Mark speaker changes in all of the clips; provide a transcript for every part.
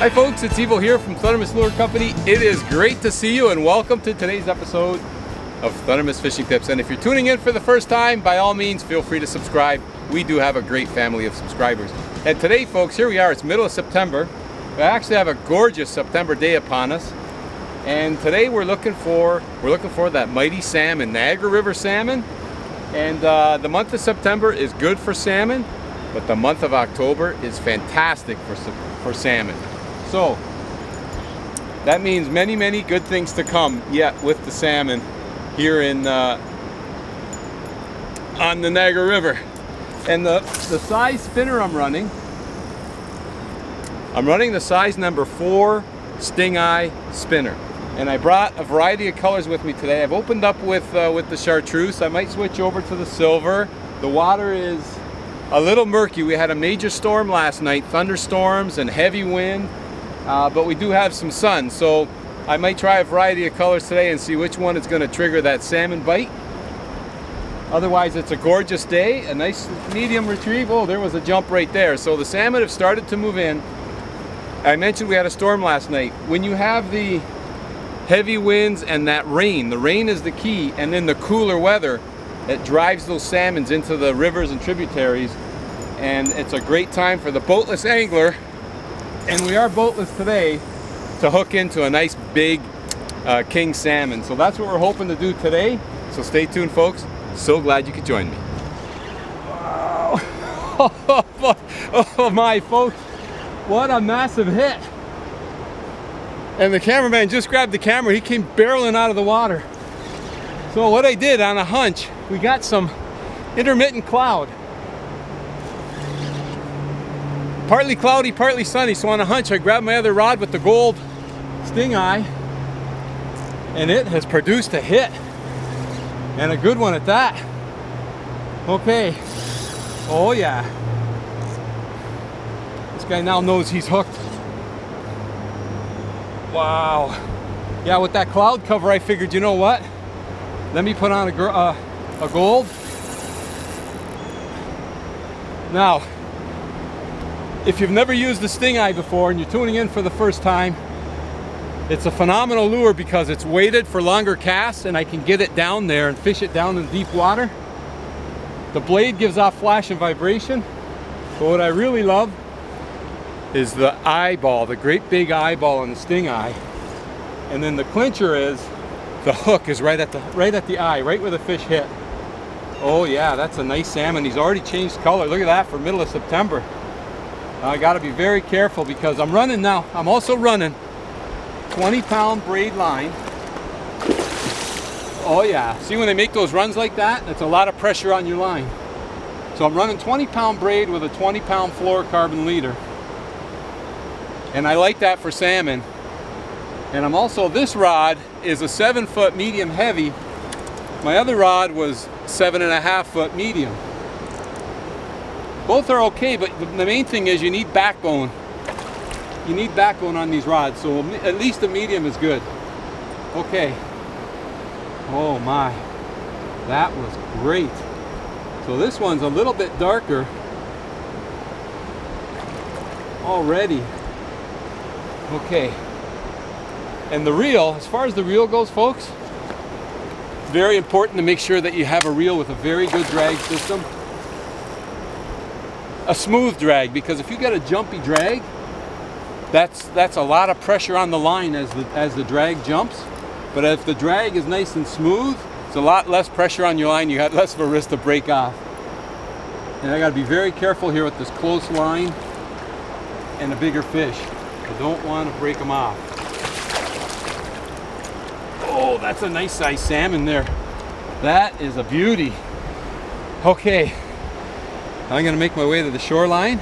Speaker 1: Hi folks, it's Evo here from Thundermist Lure Company. It is great to see you and welcome to today's episode of Thundermist Fishing Tips. And if you're tuning in for the first time, by all means, feel free to subscribe. We do have a great family of subscribers. And today, folks, here we are. It's middle of September. We actually have a gorgeous September day upon us. And today we're looking for that mighty salmon, Niagara River salmon. And the month of September is good for salmon, but the month of October is fantastic for salmon. So that means many, many good things to come yet with the salmon here in on the Niagara River. And the size spinner I'm running the size number 4 Stingeye spinner. And I brought a variety of colors with me today. I've opened up with the chartreuse. I might switch over to the silver. The water is a little murky. We had a major storm last night, thunderstorms and heavy wind. But we do have some sun, so I might try a variety of colors today and see which one is going to trigger that salmon bite. Otherwise, it's a gorgeous day, a nice medium retrieve. Oh, there was a jump right there. So the salmon have started to move in. I mentioned we had a storm last night. When you have the heavy winds and that rain, the rain is the key, and then the cooler weather, it drives those salmons into the rivers and tributaries, and it's a great time for the boatless angler. And we are boatless today to hook into a nice big king salmon. So that's what we're hoping to do today. So stay tuned, folks. So glad you could join me. Wow. Oh my, folks. What a massive hit. And the cameraman just grabbed the camera. He came barreling out of the water. So what I did on a hunch, we got some intermittent cloud. Partly cloudy, partly sunny, so on a hunch I grabbed my other rod with the gold Stingeye, and it has produced a hit, and a good one at that. Okay, oh yeah, this guy now knows he's hooked. Wow. Yeah, with that cloud cover I figured, you know what, let me put on a gold. Now, if you've never used the Stingeye before and you're tuning in for the first time, it's a phenomenal lure because it's weighted for longer casts and I can get it down there and fish it down in deep water. The blade gives off flash and vibration, but what I really love is the eyeball, the great big eyeball on the Stingeye. And then the clincher is the hook is right at the eye, right where the fish hit. Oh yeah, that's a nice salmon. He's already changed color. Look at that for middle of September. I got to be very careful because I'm running now. I'm also running 20-pound braid line. Oh yeah, see when they make those runs like that, that's a lot of pressure on your line. So I'm running 20-pound braid with a 20-pound fluorocarbon leader. And I like that for salmon. And I'm also, this rod is a 7-foot medium heavy. My other rod was 7.5-foot medium. Both are okay, but the main thing is you need backbone. You need backbone on these rods, so at least the medium is good. Okay. Oh my, that was great. So this one's a little bit darker already. Okay. And the reel, as far as the reel goes, folks, it's very important to make sure that you have a reel with a very good drag system. A smooth drag, because if you get a jumpy drag, that's a lot of pressure on the line as the drag jumps. But if the drag is nice and smooth, it's a lot less pressure on your line. You got less of a risk to break off. And I got to be very careful here with this close line and a bigger fish. I don't want to break them off. Oh, that's a nice size salmon there. That is a beauty. Okay. I'm going to make my way to the shoreline.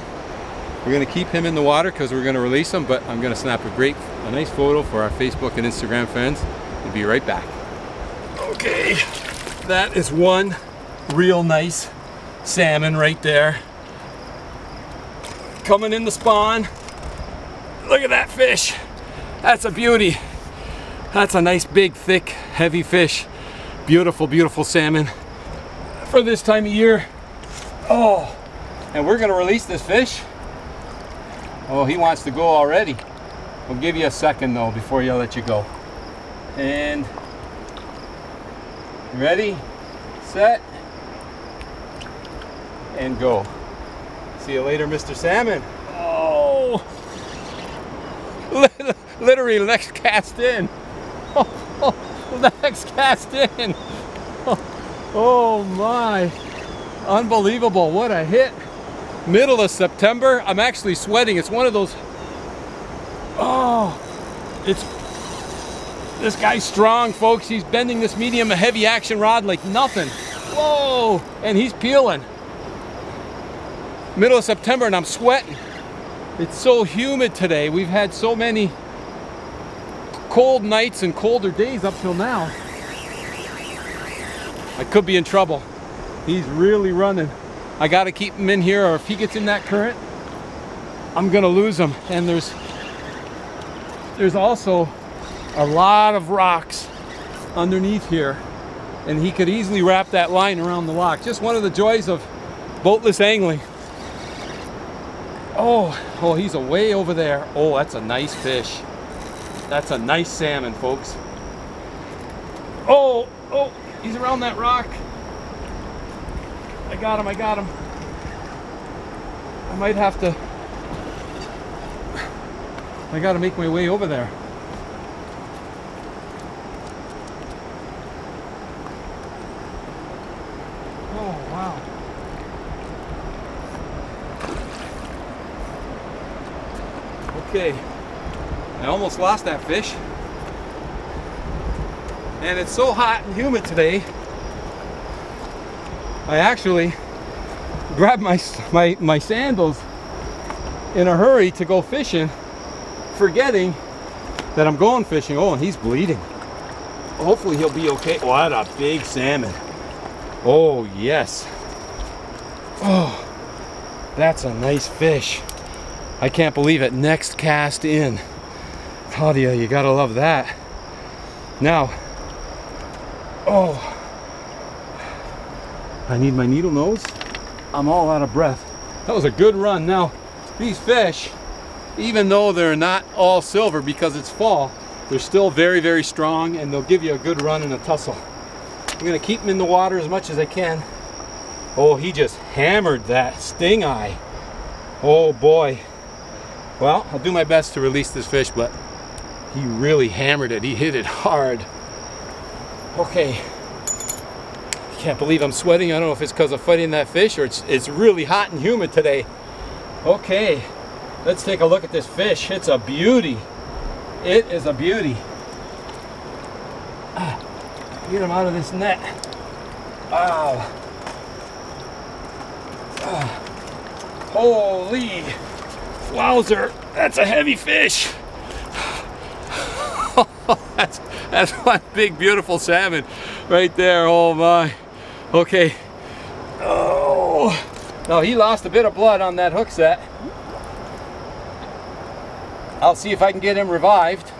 Speaker 1: We're going to keep him in the water because we're going to release him, but I'm going to snap a nice photo for our Facebook and Instagram friends. We'll be right back. Okay, that is one real nice salmon right there. Coming in the spawn. Look at that fish. That's a beauty. That's a nice, big, thick, heavy fish. Beautiful, beautiful salmon for this time of year. Oh, and we're gonna release this fish. Oh, he wants to go already. I'll give you a second though before I let you go. And ready, set, and go. See you later, Mr. Salmon. Oh, literally next cast in. Oh, next cast in. Oh my, unbelievable, what a hit. Middle of September, I'm actually sweating. It's one of those, oh, this guy's strong, folks. He's bending this medium a heavy action rod like nothing. Whoa, and he's peeling. Middle of September and I'm sweating. It's so humid today. We've had so many cold nights and colder days up till now. I could be in trouble. He's really running. I got to keep him in here, or if he gets in that current, I'm gonna lose him. And there's also a lot of rocks underneath here, and he could easily wrap that line around the lock. Just one of the joys of boatless angling. Oh, he's way over there. Oh, that's a nice fish. That's a nice salmon, folks. Oh, he's around that rock. I got him. I might have to, I gotta make my way over there. Oh, wow. Okay, I almost lost that fish. And it's so hot and humid today, I actually grabbed my sandals in a hurry to go fishing, forgetting that I'm going fishing. Oh, and he's bleeding. Hopefully he'll be okay. What a big salmon. Oh, yes. Oh, that's a nice fish. I can't believe it. Next cast in. Claudia, you gotta love that. Now, oh, I need my needle nose. I'm all out of breath. That was a good run. Now, these fish, even though they're not all silver because it's fall, they're still very, very strong, and they'll give you a good run in a tussle. I'm gonna keep them in the water as much as I can. Oh, he just hammered that stingeye. Oh boy. Well, I'll do my best to release this fish, but he really hammered it. He hit it hard. Okay. Can't believe I'm sweating. I don't know if it's because of fighting that fish or it's really hot and humid today. Okay, let's take a look at this fish. It's a beauty. It is a beauty. Get him out of this net. Wow. Holy wowzer, that's a heavy fish. That's one big beautiful salmon right there. Oh my. Okay. Oh, now he lost a bit of blood on that hook set. I'll see if I can get him revived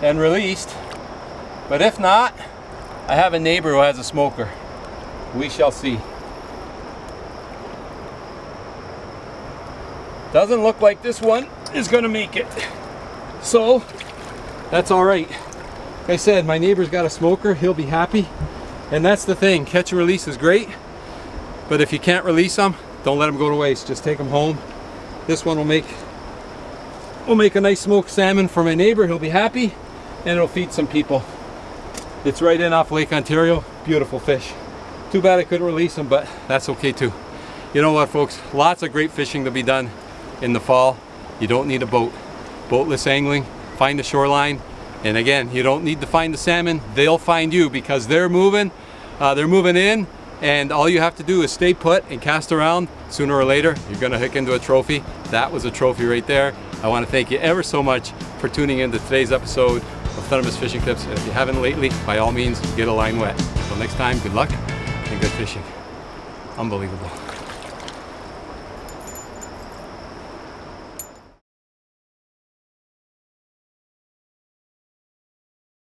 Speaker 1: and released. But if not, I have a neighbor who has a smoker. We shall see. Doesn't look like this one is gonna make it. So, that's all right. Like I said, my neighbor's got a smoker. He'll be happy. And that's the thing, catch and release is great, but if you can't release them, don't let them go to waste. Just take them home. This one will make a nice smoked salmon for my neighbor. He'll be happy, and it'll feed some people. It's right in off Lake Ontario. Beautiful fish. Too bad I couldn't release them, but that's okay too. You know what, folks? Lots of great fishing to be done in the fall. You don't need a boat. Boatless angling, find the shoreline. And again, you don't need to find the salmon. They'll find you because they're moving in, and all you have to do is stay put and cast around. Sooner or later, you're gonna hook into a trophy. That was a trophy right there. I wanna thank you ever so much for tuning in to today's episode of Thundermist Fishing Tips. And if you haven't lately, by all means, get a line wet. Until next time, good luck and good fishing. Unbelievable.